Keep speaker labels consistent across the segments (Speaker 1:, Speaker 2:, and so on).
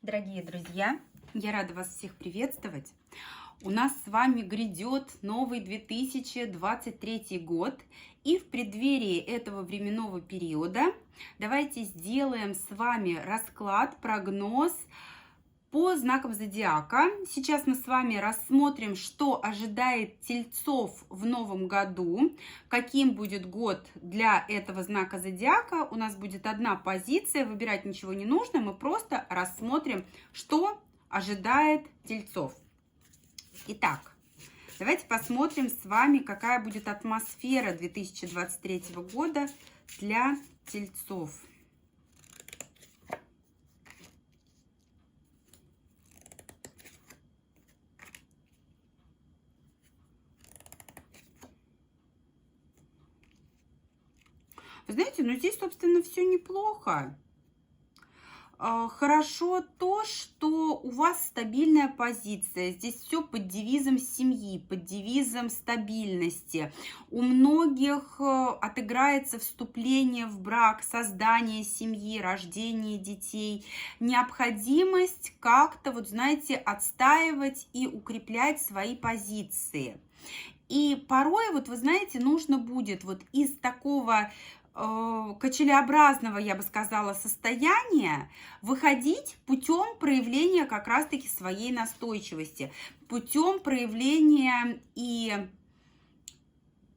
Speaker 1: Дорогие друзья, я рада вас всех приветствовать. У нас с вами грядет новый 2023 год, и в преддверии этого временного периода давайте сделаем с вами расклад, прогноз по знакам зодиака. Сейчас мы с вами рассмотрим, что ожидает тельцов в новом году, каким будет год для этого знака зодиака. У нас будет одна позиция, выбирать ничего не нужно, мы просто рассмотрим, что ожидает тельцов. Итак, давайте посмотрим с вами, какая будет атмосфера 2023 года для тельцов. Вы знаете, ну здесь, собственно, все неплохо. Хорошо то, что у вас стабильная позиция. Здесь все под девизом семьи, под девизом стабильности. У многих отыграется вступление в брак, создание семьи, рождение детей. Необходимость как-то, вот знаете, отстаивать и укреплять свои позиции. И порой, вот вы знаете, нужно будет вот из такого качелеобразного, я бы сказала, состояния выходить путем проявления как раз-таки своей настойчивости, путем проявления и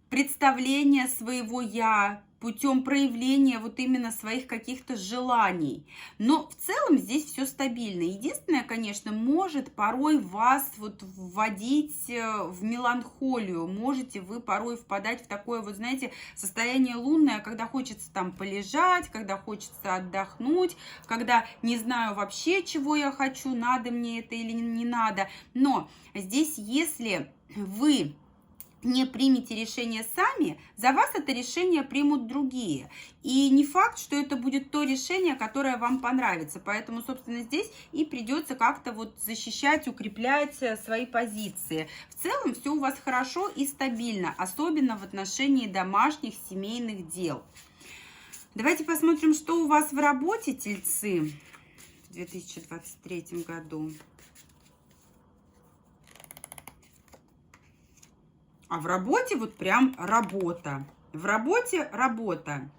Speaker 1: представления своего «я», путем проявления вот именно своих каких-то желаний. Но в целом здесь все стабильно. Единственное, конечно, может порой вас вот вводить в меланхолию. Можете вы порой впадать в такое, вот знаете, состояние лунное, когда хочется там полежать, когда хочется отдохнуть, когда не знаю вообще, чего я хочу, надо мне это или не надо. Но здесь, если вы не примете решение сами, за вас это решение примут другие. И не факт, что это будет то решение, которое вам понравится. Поэтому, собственно, здесь и придется как-то вот защищать, укреплять свои позиции. В целом все у вас хорошо и стабильно, особенно в отношении домашних, семейных дел. Давайте посмотрим, что у вас в работе, тельцы, в 2023 году. А в работе вот прям работа. В работе работа.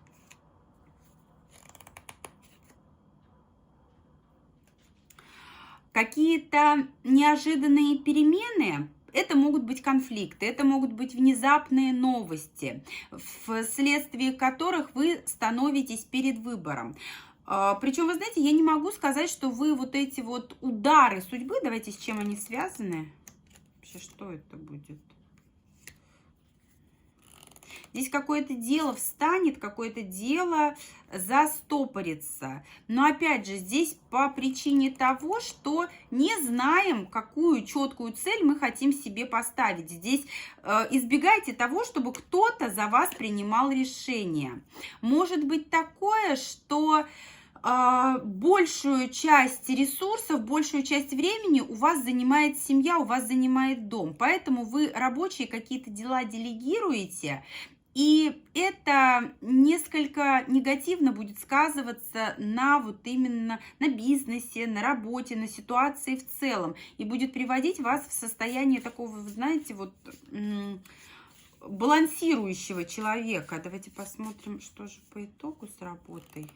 Speaker 1: Какие-то неожиданные перемены, это могут быть конфликты, это могут быть внезапные новости, вследствие которых вы становитесь перед выбором. Причем, вы знаете, я не могу сказать, что вы вот эти вот удары судьбы, давайте с чем они связаны. Вообще, что это будет? Здесь какое-то дело встанет, какое-то дело застопорится. Но опять же, здесь по причине того, что не знаем, какую четкую цель мы хотим себе поставить. Здесь избегайте того, чтобы кто-то за вас принимал решение. Может быть такое, что большую часть ресурсов, большую часть времени у вас занимает семья, у вас занимает дом. Поэтому вы рабочие какие-то дела делегируете, и это несколько негативно будет сказываться на вот именно на бизнесе, на работе, на ситуации в целом. И будет приводить вас в состояние такого, вы знаете, вот балансирующего человека. Давайте посмотрим, что же по итогу с работой.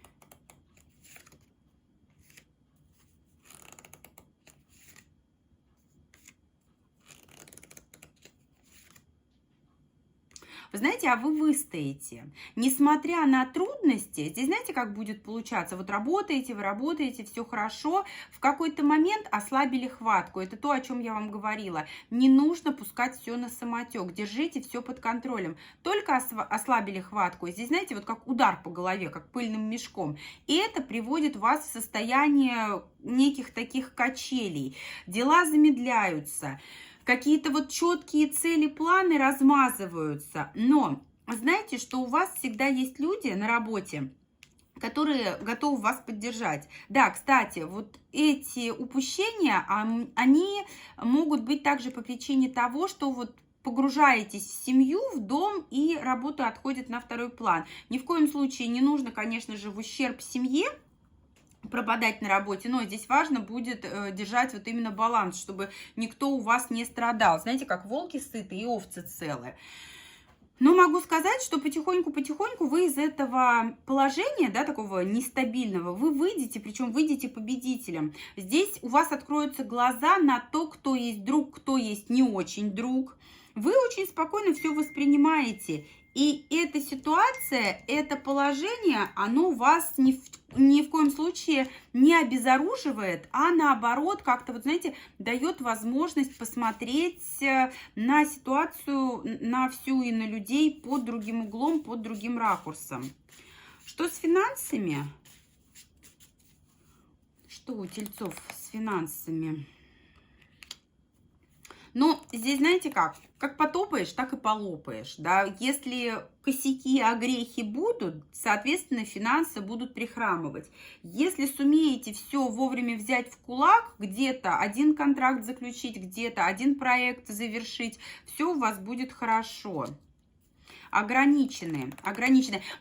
Speaker 1: Вы знаете, а вы выстоите. Несмотря на трудности, здесь знаете, как будет получаться? Вот работаете, вы работаете, все хорошо, в какой-то момент ослабили хватку. Это то, о чем я вам говорила. Не нужно пускать все на самотек, держите все под контролем. Только ослабили хватку, здесь, знаете, вот как удар по голове, как пыльным мешком. И это приводит вас в состояние неких таких качелей. Дела замедляются. Какие-то вот четкие цели, планы размазываются. Но знаете, что у вас всегда есть люди на работе, которые готовы вас поддержать. Да, кстати, вот эти упущения, они могут быть также по причине того, что вот погружаетесь в семью, в дом, и работа отходит на второй план. Ни в коем случае не нужно, конечно же, в ущерб семье пропадать на работе, но здесь важно будет держать вот именно баланс, чтобы никто у вас не страдал. Знаете, как волки сыты и овцы целые. Но могу сказать, что потихоньку-потихоньку вы из этого положения, да, такого нестабильного, вы выйдете, причем выйдете победителем. Здесь у вас откроются глаза на то, кто есть друг, кто есть не очень друг. Вы очень спокойно все воспринимаете. И эта ситуация, это положение, оно вас ни в коем случае не обезоруживает, а наоборот, как-то, вот знаете, дает возможность посмотреть на ситуацию, на всю и на людей под другим углом, под другим ракурсом. Что с финансами? Что у тельцов с финансами? Ну, здесь, знаете как потопаешь, так и полопаешь, да, если косяки, огрехи будут, соответственно, финансы будут прихрамывать. Если сумеете все вовремя взять в кулак, где-то один контракт заключить, где-то один проект завершить, все у вас будет хорошо. Ограниченные.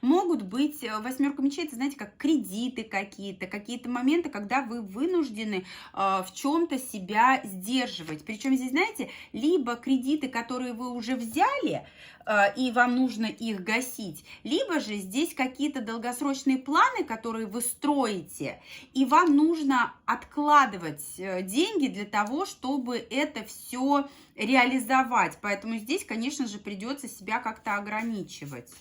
Speaker 1: Могут быть, восьмерка мечей, это, знаете, как кредиты какие-то моменты, когда вы вынуждены в чем-то себя сдерживать. Причем здесь, знаете, либо кредиты, которые вы уже взяли, и вам нужно их гасить, либо же здесь какие-то долгосрочные планы, которые вы строите, и вам нужно откладывать деньги для того, чтобы это все реализовать. Поэтому здесь, конечно же, придется себя как-то ограничивать.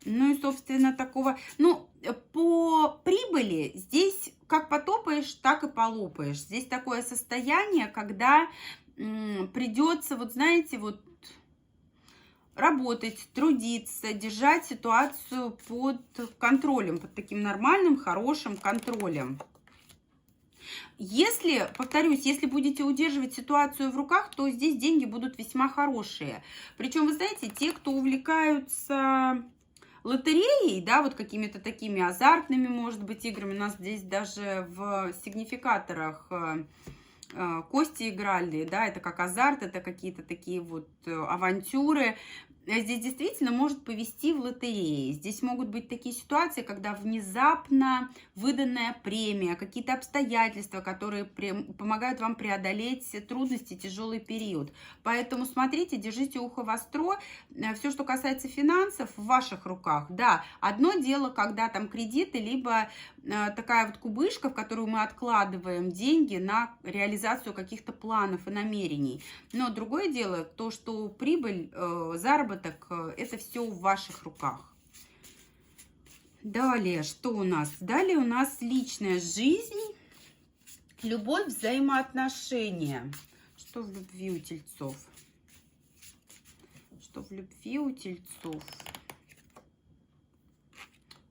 Speaker 1: Ну и, собственно, такого... Ну, по прибыли здесь как потопаешь, так и полопаешь. Здесь такое состояние, когда придется, вот знаете, вот работать, трудиться, держать ситуацию под контролем, под таким нормальным, хорошим контролем. Если, повторюсь, если будете удерживать ситуацию в руках, то здесь деньги будут весьма хорошие. Причем, вы знаете, те, кто увлекаются лотереей, да, вот какими-то такими азартными, может быть, играми, у нас здесь даже в сигнификаторах кости играли, да, это как азарт, это какие-то такие вот авантюры. Здесь действительно может повести в лотерее. Здесь могут быть такие ситуации, когда внезапно выданная премия, какие-то обстоятельства, которые помогают вам преодолеть трудности, тяжелый период. Поэтому смотрите, держите ухо востро. Все, что касается финансов, в ваших руках. Да, одно дело, когда там кредиты, либо такая вот кубышка, в которую мы откладываем деньги на реализацию каких-то планов и намерений. Но другое дело, то, что прибыль, заработок, это все в ваших руках. Далее, что у нас? Далее у нас личная жизнь, любовь, взаимоотношения. Что в любви у тельцов? Что в любви у тельцов?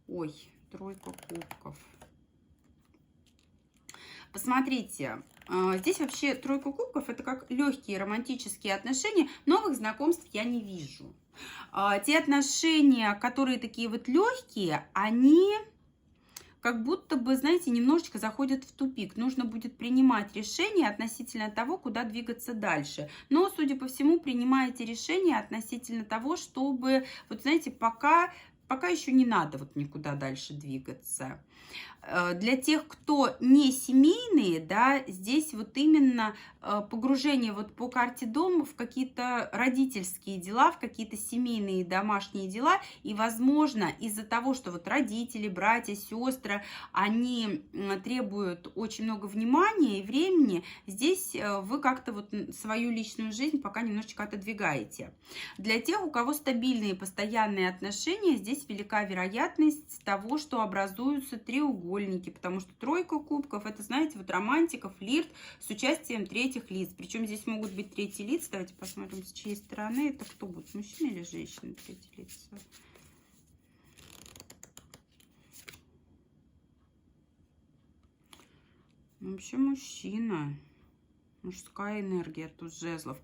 Speaker 1: Ой, тройка кубков. Посмотрите, здесь вообще тройка кубков это как легкие романтические отношения, новых знакомств я не вижу. Те отношения, которые такие вот легкие, они как будто бы, знаете, немножечко заходят в тупик. Нужно будет принимать решение относительно того, куда двигаться дальше. Но, судя по всему, принимаете решение относительно того, чтобы, вот знаете, пока еще не надо вот никуда дальше двигаться. Для тех, кто не семейные, да, здесь вот именно погружение вот по карте дома в какие-то родительские дела, в какие-то семейные домашние дела. И, возможно, из-за того, что вот родители, братья, сестры, они требуют очень много внимания и времени, здесь вы как-то вот свою личную жизнь пока немножечко отодвигаете. Для тех, у кого стабильные постоянные отношения, здесь велика вероятность того, что образуются треугольники, потому что тройка кубков, это, знаете, вот романтика, флирт с участием третьих лиц. Причем здесь могут быть третьи лица. Давайте посмотрим, с чьей стороны. Это кто будет, мужчина или женщина, третьи лица? Вообще мужчина. Мужская энергия, туз жезлов.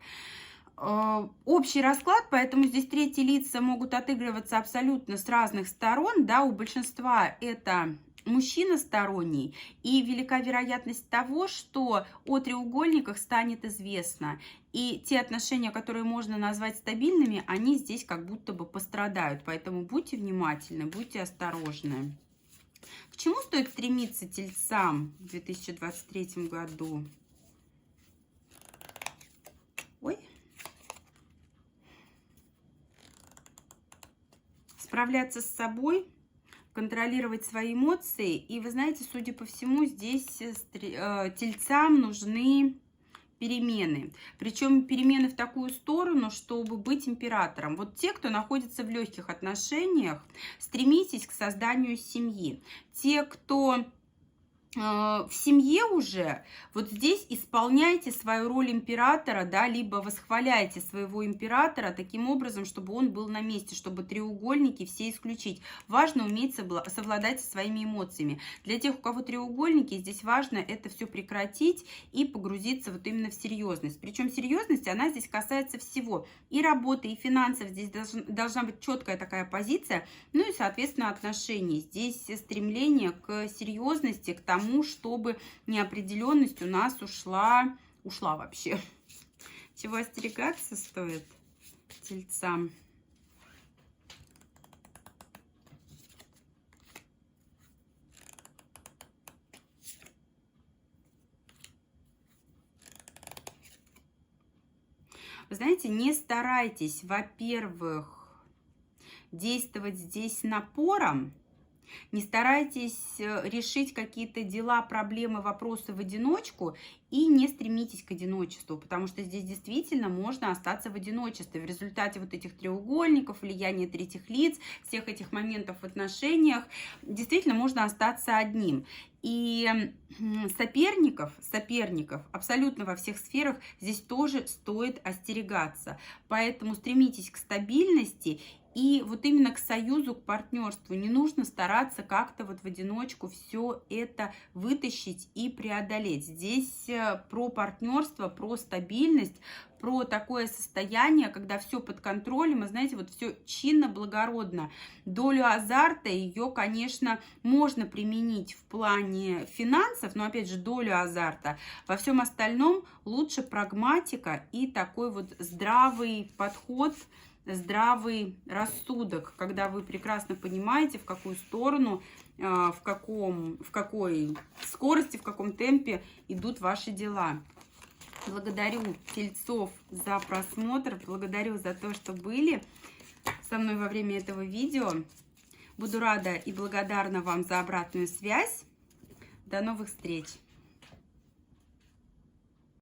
Speaker 1: Общий расклад, поэтому здесь третьи лица могут отыгрываться абсолютно с разных сторон. Да, у большинства это мужчина сторонний, и велика вероятность того, что о треугольниках станет известно. И те отношения, которые можно назвать стабильными, они здесь как будто бы пострадают. Поэтому будьте внимательны, будьте осторожны. К чему стоит стремиться тельцам в 2023 году? Ой. Справляться с собой, контролировать свои эмоции. И вы знаете, судя по всему, здесь тельцам нужны перемены. Причем перемены в такую сторону, чтобы быть императором. Вот те, кто находится в легких отношениях, стремитесь к созданию семьи. Те, кто в семье уже, вот здесь исполняйте свою роль императора, да, либо восхваляйте своего императора таким образом, чтобы он был на месте, чтобы треугольники все исключить. Важно уметь совладать со своими эмоциями. Для тех, у кого треугольники, здесь важно это все прекратить и погрузиться вот именно в серьезность. Причем серьезность, она здесь касается всего. И работы, и финансов. Здесь должна быть четкая такая позиция. Ну и, соответственно, отношений. Здесь стремление к серьезности, к тому, чтобы неопределенность у нас ушла вообще. Чего остерегаться стоит тельцам? Вы знаете, не старайтесь, во-первых, действовать здесь напором. Не старайтесь решить какие-то дела, проблемы, вопросы в одиночку и не стремитесь к одиночеству, потому что здесь действительно можно остаться в одиночестве. В результате вот этих треугольников, влияния третьих лиц, всех этих моментов в отношениях, действительно можно остаться одним. И соперников абсолютно во всех сферах здесь тоже стоит остерегаться. Поэтому стремитесь к стабильности и вот именно к союзу, к партнерству. Не нужно стараться как-то вот в одиночку все это вытащить и преодолеть. Здесь про партнерство, про стабильность, про такое состояние, когда все под контролем, и знаете, вот все чинно, благородно. Долю азарта ее, конечно, можно применить в плане финансов, но опять же долю азарта. Во всем остальном лучше прагматика и такой вот здравый подход, здравый рассудок, когда вы прекрасно понимаете, в какую сторону, в какой скорости, в каком темпе идут ваши дела. Благодарю тельцов за просмотр, благодарю за то, что были со мной во время этого видео. Буду рада и благодарна вам за обратную связь. До новых встреч!